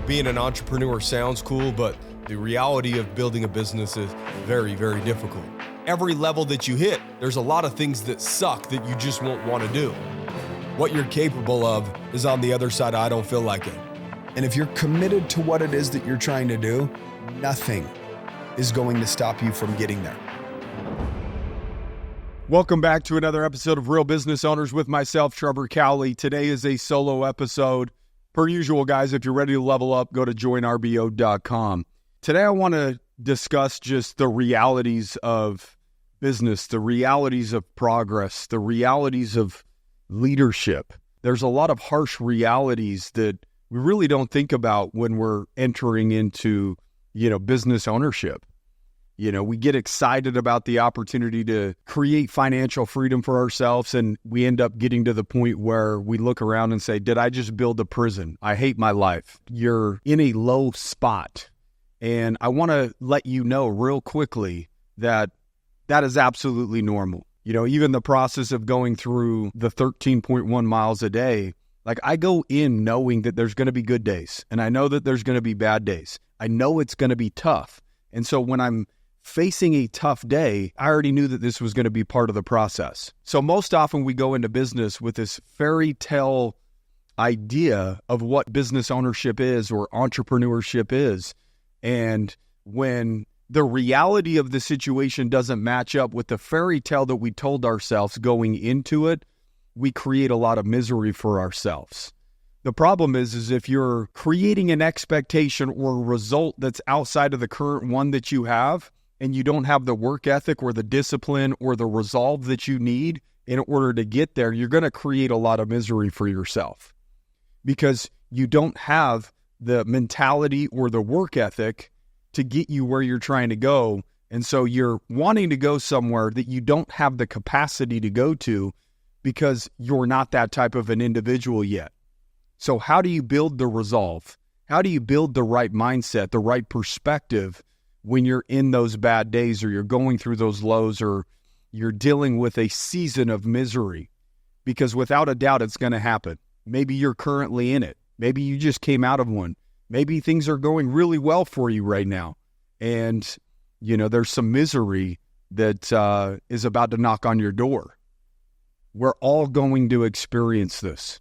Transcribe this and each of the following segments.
being an entrepreneur sounds cool, but the reality of building a business is very, very difficult. Every level that you hit, there's a lot of things that suck that you just won't want to do. What you're capable of is on the other side. I don't feel like it. And if you're committed to what it is that you're trying to do, nothing is going to stop you from getting there. Welcome back to another episode of Real Business Owners with myself, Trevor Cowley. Today is a solo episode. Per usual, guys, if you're ready to level up, go to joinrbo.com. Today, I want to discuss just the realities of business, the realities of progress, the realities of leadership. There's a lot of harsh realities that we really don't think about when we're entering into, business ownership. We get excited about the opportunity to create financial freedom for ourselves, and we end up getting to the point where we look around and say, did I just build a prison? I hate my life. You're in a low spot. And I want to let you know real quickly that that is absolutely normal. Even the process of going through the 13.1 miles a day, like I go in knowing that there's going to be good days, and I know that there's going to be bad days. I know it's going to be tough. And so when I'm facing a tough day, I already knew that this was going to be part of the process. So most often we go into business with this fairy tale idea of what business ownership is or entrepreneurship is. And when the reality of the situation doesn't match up with the fairy tale that we told ourselves going into it, we create a lot of misery for ourselves. The problem is if you're creating an expectation or a result that's outside of the current one that you have, and you don't have the work ethic or the discipline or the resolve that you need in order to get there, you're going to create a lot of misery for yourself because you don't have the mentality or the work ethic to get you where you're trying to go. And so you're wanting to go somewhere that you don't have the capacity to go to because you're not that type of an individual yet. So how do you build the resolve? How do you build the right mindset, the right perspective when you're in those bad days or you're going through those lows or you're dealing with a season of misery? Because without a doubt, it's going to happen. Maybe you're currently in it. Maybe you just came out of one. Maybe things are going really well for you right now. And, there's some misery that is about to knock on your door. We're all going to experience this.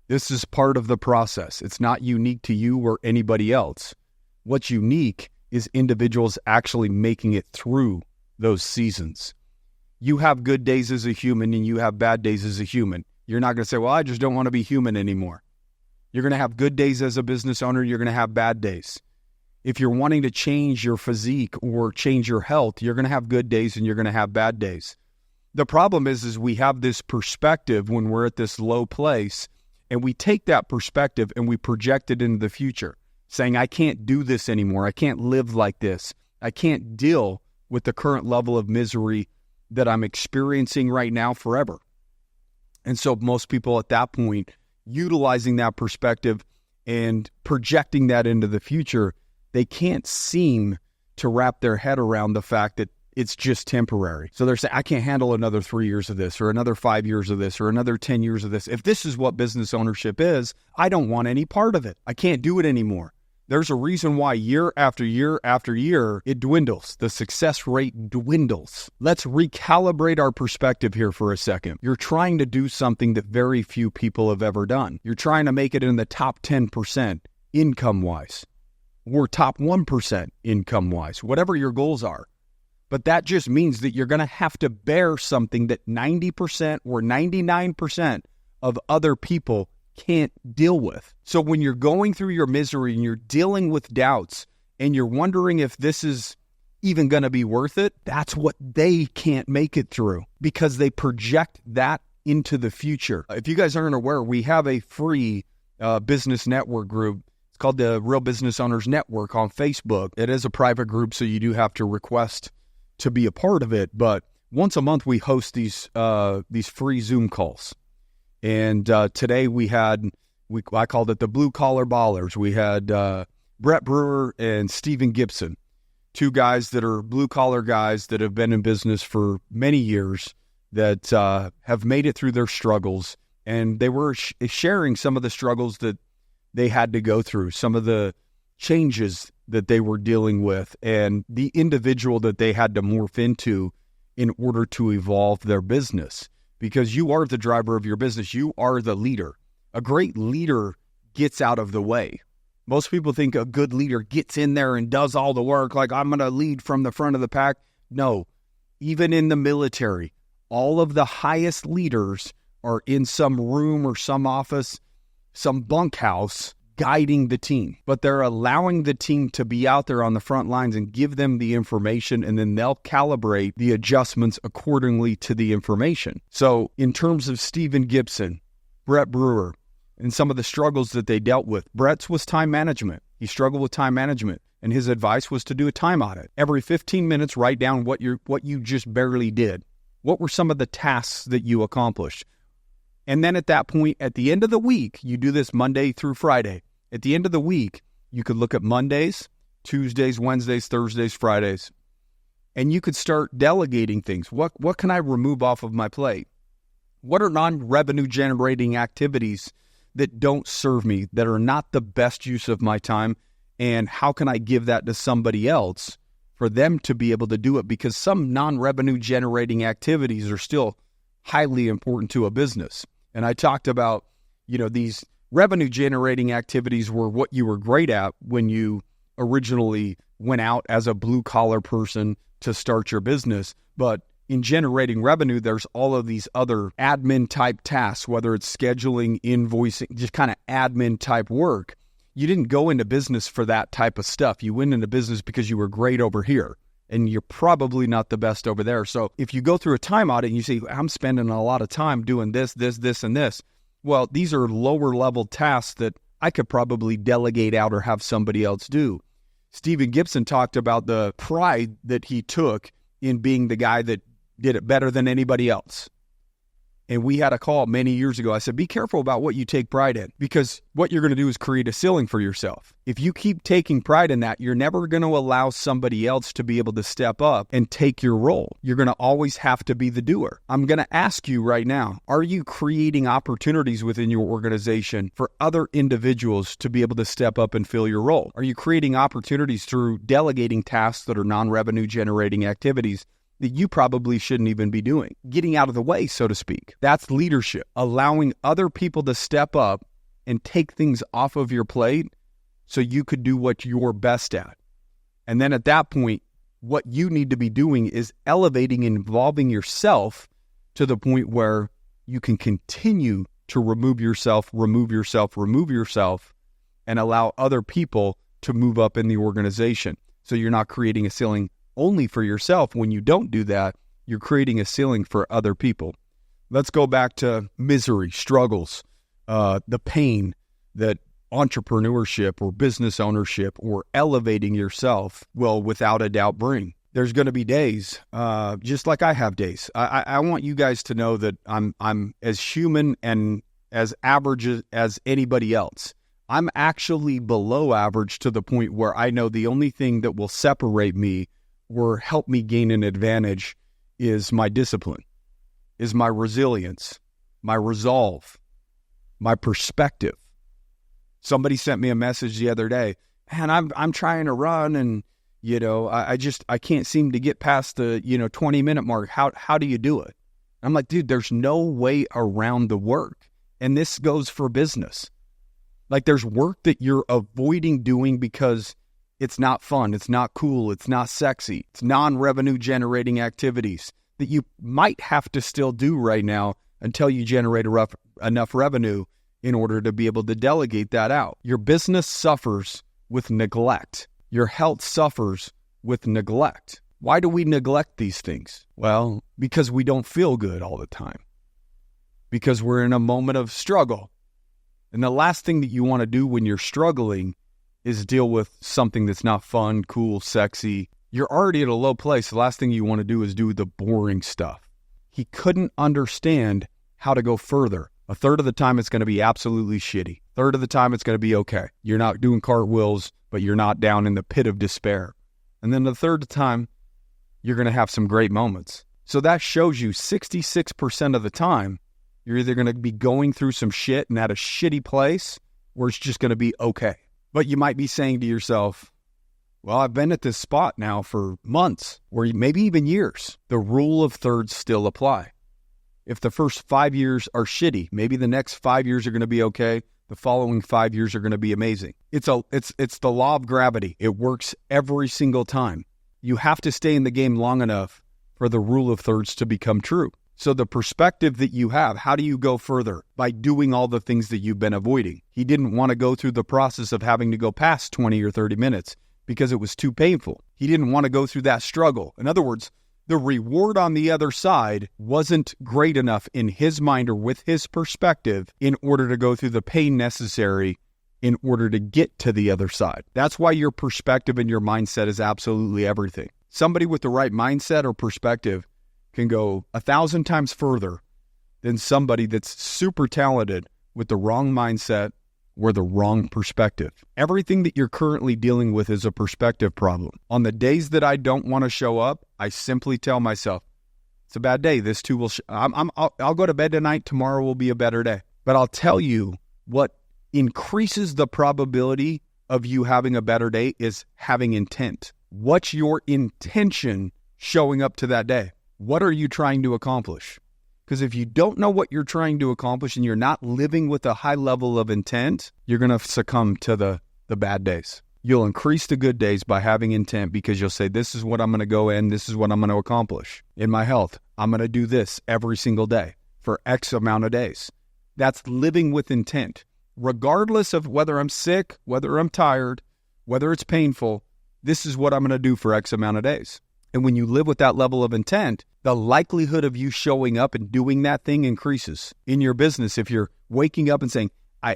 This is part of the process. It's not unique to you or anybody else. What's unique is individuals actually making it through those seasons. You have good days as a human and you have bad days as a human. You're not going to say, well, I just don't want to be human anymore. You're going to have good days as a business owner. You're going to have bad days. If you're wanting to change your physique or change your health, you're going to have good days and you're going to have bad days. The problem is we have this perspective when we're at this low place, and we take that perspective and we project it into the future, saying, I can't do this anymore. I can't live like this. I can't deal with the current level of misery that I'm experiencing right now forever. And so most people at that point, utilizing that perspective and projecting that into the future, they can't seem to wrap their head around the fact that it's just temporary. So they're saying, I can't handle another 3 years of this or another 5 years of this or another 10 years of this. If this is what business ownership is, I don't want any part of it. I can't do it anymore. There's a reason why year after year after year, it dwindles. The success rate dwindles. Let's recalibrate our perspective here for a second. You're trying to do something that very few people have ever done. You're trying to make it in the top 10% income-wise or top 1% income-wise, whatever your goals are. But that just means that you're going to have to bear something that 90% or 99% of other people can't deal with. So when you're going through your misery and you're dealing with doubts and you're wondering if this is even going to be worth it, that's what they can't make it through because they project that into the future. If you guys aren't aware, we have a free business network group. It's called the Real Business Owners Network on Facebook. It is a private group, so you do have to request to be a part of it. But once a month, we host these free Zoom calls. And today I called it the Blue Collar Ballers. We had Brett Brewer and Steven Gibson, two guys that are blue collar guys that have been in business for many years that have made it through their struggles. And they were sharing some of the struggles that they had to go through, some of the changes that they were dealing with and the individual that they had to morph into in order to evolve their business. Because you are the driver of your business. You are the leader. A great leader gets out of the way. Most people think a good leader gets in there and does all the work, like I'm going to lead from the front of the pack. No, even in the military, all of the highest leaders are in some room or some office, some bunkhouse, guiding the team. But they're allowing the team to be out there on the front lines and give them the information, and then they'll calibrate the adjustments accordingly to the information. So in terms of Stephen Gibson, Brett Brewer, and some of the struggles that they dealt with, Brett's was time management. He struggled with time management, and his advice was to do a time audit. Every 15 minutes, write down what you just barely did. What were some of the tasks that you accomplished? And then at that point, at the end of the week, you do this Monday through Friday. At the end of the week, you could look at Mondays, Tuesdays, Wednesdays, Thursdays, Fridays, and you could start delegating things. What can I remove off of my plate? What are non-revenue generating activities that don't serve me, that are not the best use of my time? And how can I give that to somebody else for them to be able to do it? Because some non-revenue generating activities are still highly important to a business. And I talked about, these revenue generating activities were what you were great at when you originally went out as a blue collar person to start your business. But in generating revenue, there's all of these other admin type tasks, whether it's scheduling, invoicing, just kind of admin type work. You didn't go into business for that type of stuff. You went into business because you were great over here, and you're probably not the best over there. So if you go through a time audit and you say, I'm spending a lot of time doing this, and this, well, these are lower level tasks that I could probably delegate out or have somebody else do. Stephen Gibson talked about the pride that he took in being the guy that did it better than anybody else. And we had a call many years ago. I said, be careful about what you take pride in, because what you're going to do is create a ceiling for yourself. If you keep taking pride in that, you're never going to allow somebody else to be able to step up and take your role. You're going to always have to be the doer. I'm going to ask you right now, are you creating opportunities within your organization for other individuals to be able to step up and fill your role? Are you creating opportunities through delegating tasks that are non-revenue generating activities that you probably shouldn't even be doing? Getting out of the way, so to speak. That's leadership. Allowing other people to step up and take things off of your plate so you could do what you're best at. And then at that point, what you need to be doing is elevating and involving yourself to the point where you can continue to remove yourself, and allow other people to move up in the organization. So you're not creating a ceiling only for yourself. When you don't do that, you're creating a ceiling for other people. Let's go back to misery, struggles, the pain that entrepreneurship or business ownership or elevating yourself will without a doubt bring. There's going to be days, just like I have days. I want you guys to know that I'm as human and as average as anybody else. I'm actually below average to the point where I know the only thing that will separate me or help me gain an advantage is my discipline, is my resilience, my resolve, my perspective. Somebody sent me a message the other day, and I'm trying to run, and I can't seem to get past the 20-minute mark. How do you do it? I'm like, dude, there's no way around the work, and this goes for business. Like, there's work that you're avoiding doing because it's not fun, it's not cool, it's not sexy. It's non-revenue generating activities that you might have to still do right now until you generate enough revenue in order to be able to delegate that out. Your business suffers with neglect. Your health suffers with neglect. Why do we neglect these things? Well, because we don't feel good all the time. Because we're in a moment of struggle. And the last thing that you want to do when you're struggling is deal with something that's not fun, cool, sexy. You're already at a low place. The last thing you want to do is do the boring stuff. He couldn't understand how to go further. A third of the time, it's going to be absolutely shitty. A third of the time, it's going to be okay. You're not doing cartwheels, but you're not down in the pit of despair. And then the third time, you're going to have some great moments. So that shows you 66% of the time, you're either going to be going through some shit and at a shitty place, or it's just going to be okay. But you might be saying to yourself, well, I've been at this spot now for months or maybe even years. The rule of thirds still apply. If the first 5 years are shitty, maybe the next 5 years are going to be okay. The following 5 years are going to be amazing. It's the law of gravity. It works every single time. You have to stay in the game long enough for the rule of thirds to become true. So the perspective that you have, how do you go further? By doing all the things that you've been avoiding. He didn't want to go through the process of having to go past 20 or 30 minutes because it was too painful. He didn't want to go through that struggle. In other words, the reward on the other side wasn't great enough in his mind or with his perspective in order to go through the pain necessary in order to get to the other side. That's why your perspective and your mindset is absolutely everything. Somebody with the right mindset or perspective can go 1,000 times further than somebody that's super talented with the wrong mindset or the wrong perspective. Everything that you're currently dealing with is a perspective problem. On the days that I don't want to show up, I simply tell myself, it's a bad day. This too will, I'll go to bed tonight. Tomorrow will be a better day. But I'll tell you what increases the probability of you having a better day is having intent. What's your intention showing up to that day? What are you trying to accomplish? Because if you don't know what you're trying to accomplish and you're not living with a high level of intent, you're going to succumb to the bad days. You'll increase the good days by having intent because you'll say, this is what I'm going to go in, this is what I'm going to accomplish. In my health, I'm going to do this every single day for X amount of days. That's living with intent. Regardless of whether I'm sick, whether I'm tired, whether it's painful, this is what I'm going to do for X amount of days. And when you live with that level of intent, the likelihood of you showing up and doing that thing increases. In your business, if you're waking up and saying,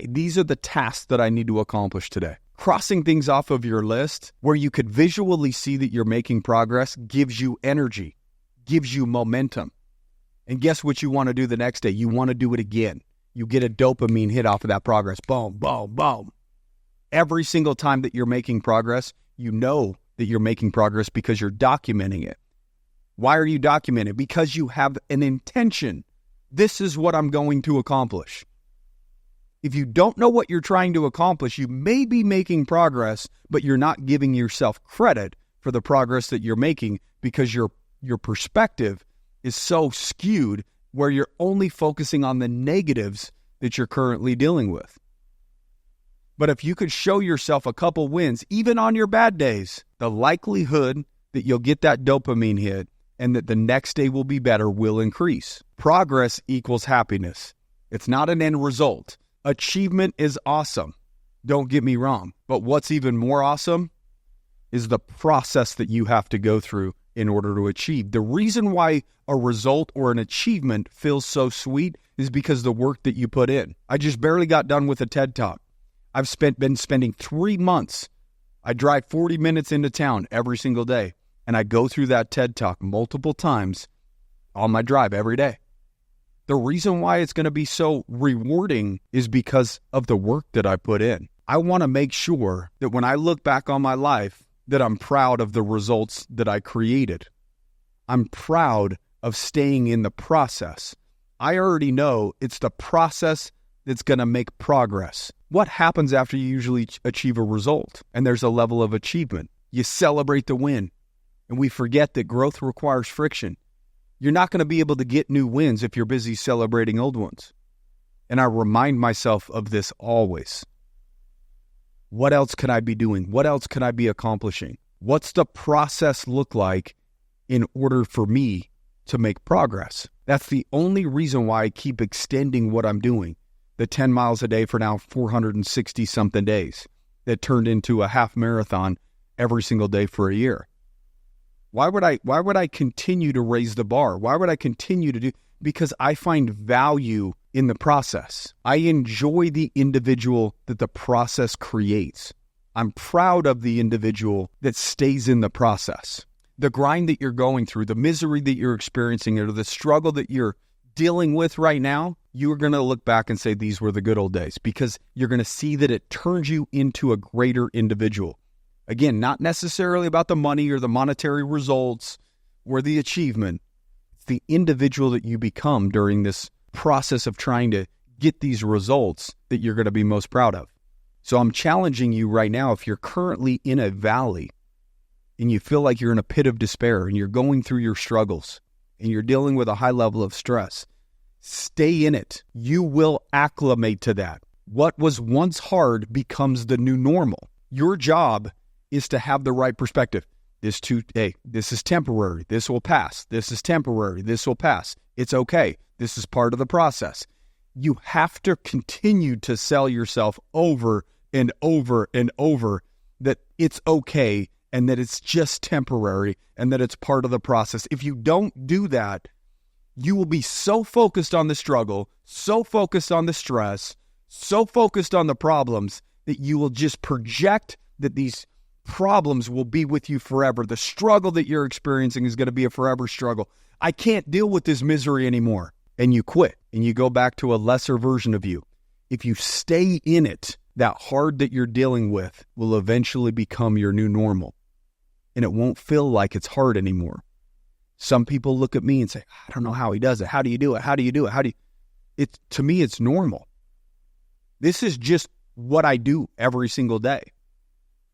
these are the tasks that I need to accomplish today. Crossing things off of your list where you could visually see that you're making progress gives you energy, gives you momentum. And guess what you want to do the next day? You want to do it again. You get a dopamine hit off of that progress. Boom, boom, boom. Every single time that you're making progress, you know that you're making progress because you're documenting it. Why are you documenting? Because you have an intention. This is what I'm going to accomplish. If you don't know what you're trying to accomplish, you may be making progress, but you're not giving yourself credit for the progress that you're making because your perspective is so skewed where you're only focusing on the negatives that you're currently dealing with. But if you could show yourself a couple wins, even on your bad days, the likelihood that you'll get that dopamine hit and that the next day will be better will increase. Progress equals happiness. It's not an end result. Achievement is awesome. Don't get me wrong. But what's even more awesome is the process that you have to go through in order to achieve. The reason why a result or an achievement feels so sweet is because the work that you put in. I just barely got done with a TED Talk. I've been spending 3 months. I drive 40 minutes into town every single day, and I go through that TED Talk multiple times on my drive every day. The reason why it's going to be so rewarding is because of the work that I put in. I want to make sure that when I look back on my life, that I'm proud of the results that I created. I'm proud of staying in the process. I already know it's the process that's going to make progress. What happens after you usually achieve a result? And there's a level of achievement. You celebrate the win. And we forget that growth requires friction. You're not going to be able to get new wins if you're busy celebrating old ones. And I remind myself of this always. What else can I be doing? What else can I be accomplishing? What's the process look like in order for me to make progress? That's the only reason why I keep extending what I'm doing. The 10 miles a day for now 460 something days that turned into a half marathon every single day for a year. Why would I continue to raise the bar? Why would I continue to do? Because I find value in the process. I enjoy the individual that the process creates. I'm proud of the individual that stays in the process. The grind that you're going through, the misery that you're experiencing, or the struggle that you're dealing with right now, you're going to look back and say these were the good old days because you're going to see that it turns you into a greater individual. Again, not necessarily about the money or the monetary results or the achievement. It's the individual that you become during this process of trying to get these results that you're going to be most proud of. So I'm challenging you right now, if you're currently in a valley and you feel like you're in a pit of despair and you're going through your struggles and you're dealing with a high level of stress, stay in it. You will acclimate to that. What was once hard becomes the new normal. Your job is to have the right perspective. This is temporary. This will pass. This is temporary. This will pass. It's okay. This is part of the process. You have to continue to sell yourself over and over and over that it's okay and that it's just temporary and that it's part of the process. If you don't do that, you will be so focused on the struggle, so focused on the stress, so focused on the problems that you will just project that these problems will be with you forever. The struggle that you're experiencing is going to be a forever struggle. I can't deal with this misery anymore. And you quit and you go back to a lesser version of you. If you stay in it, that hard that you're dealing with will eventually become your new normal. And it won't feel like it's hard anymore. Some people look at me and say, I don't know how he does it. How do you do it? How do you do it? To me, it's normal. This is just what I do every single day.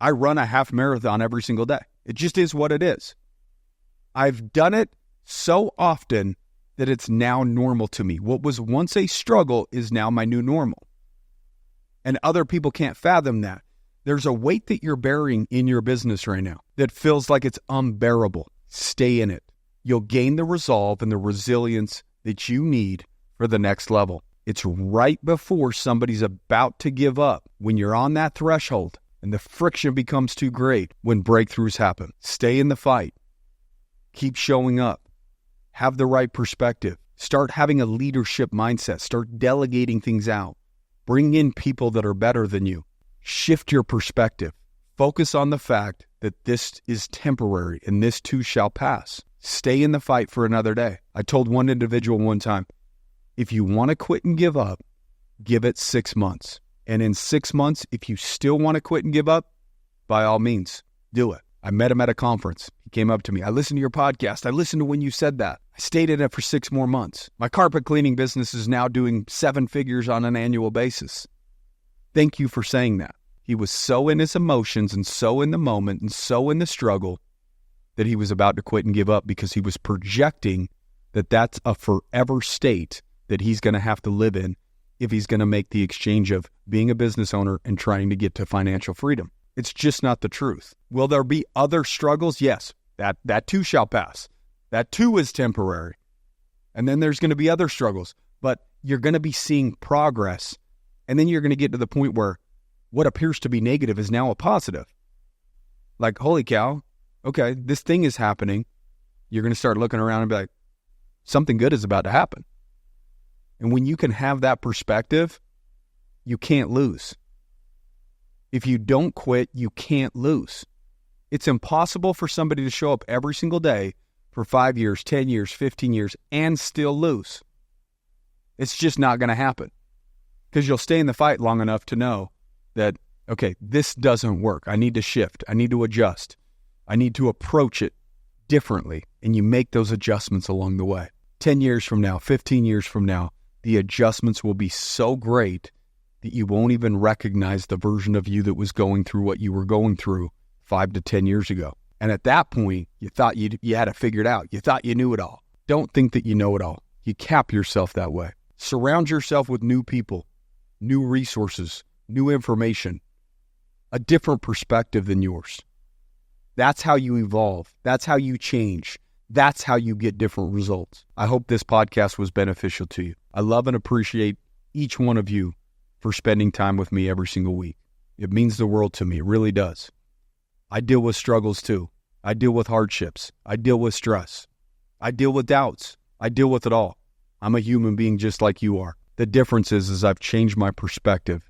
I run a half marathon every single day. It just is what it is. I've done it so often that it's now normal to me. What was once a struggle is now my new normal. And other people can't fathom that. There's a weight that you're bearing in your business right now that feels like it's unbearable. Stay in it. You'll gain the resolve and the resilience that you need for the next level. It's right before somebody's about to give up, when you're on that threshold and the friction becomes too great, when breakthroughs happen. Stay in the fight. Keep showing up. Have the right perspective. Start having a leadership mindset. Start delegating things out. Bring in people that are better than you. Shift your perspective. Focus on the fact that this is temporary and this too shall pass. Stay in the fight for another day. I told one individual one time, if you want to quit and give up, give it 6 months. And in 6 months, if you still want to quit and give up, by all means, do it. I met him at a conference. He came up to me. I listened to your podcast. I listened to when you said that. I stayed in it for 6 more months. My carpet cleaning business is now doing 7 figures on an annual basis. Thank you for saying that. He was so in his emotions and so in the moment and so in the struggle that he was about to quit and give up because he was projecting that that's a forever state that he's going to have to live in if he's going to make the exchange of being a business owner and trying to get to financial freedom. It's just not the truth. Will there be other struggles? Yes, that too shall pass. That too is temporary. And then there's going to be other struggles, but you're going to be seeing progress. And then you're going to get to the point where what appears to be negative is now a positive. Like, holy cow, okay, this thing is happening. You're going to start looking around and be like, something good is about to happen. And when you can have that perspective, you can't lose. If you don't quit, you can't lose. It's impossible for somebody to show up every single day for 5 years, 10 years, 15 years, and still lose. It's just not going to happen. Because you'll stay in the fight long enough to know that, okay, this doesn't work. I need to shift. I need to adjust. I need to approach it differently. And you make those adjustments along the way. 10 years from now, 15 years from now, the adjustments will be so great that you won't even recognize the version of you that was going through what you were going through 5 to 10 years ago. And at that point, you thought you had it figured out. You thought you knew it all. Don't think that you know it all. You cap yourself that way. Surround yourself with new people, new resources, new information, a different perspective than yours. That's how you evolve. That's how you change. That's how you get different results. I hope this podcast was beneficial to you. I love and appreciate each one of you for spending time with me every single week. It means the world to me. It really does. I deal with struggles too. I deal with hardships. I deal with stress. I deal with doubts. I deal with it all. I'm a human being just like you are. The difference is I've changed my perspective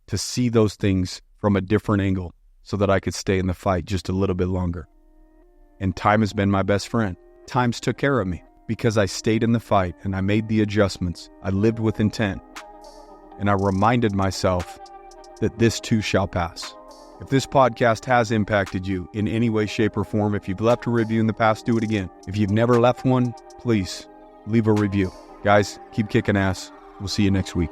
to see those things from a different angle so that I could stay in the fight just a little bit longer. And time has been my best friend. Times took care of me because I stayed in the fight and I made the adjustments. I lived with intent. And I reminded myself that this too shall pass. If this podcast has impacted you in any way, shape, or form, if you've left a review in the past, do it again. If you've never left one, please leave a review. Guys, keep kicking ass. We'll see you next week.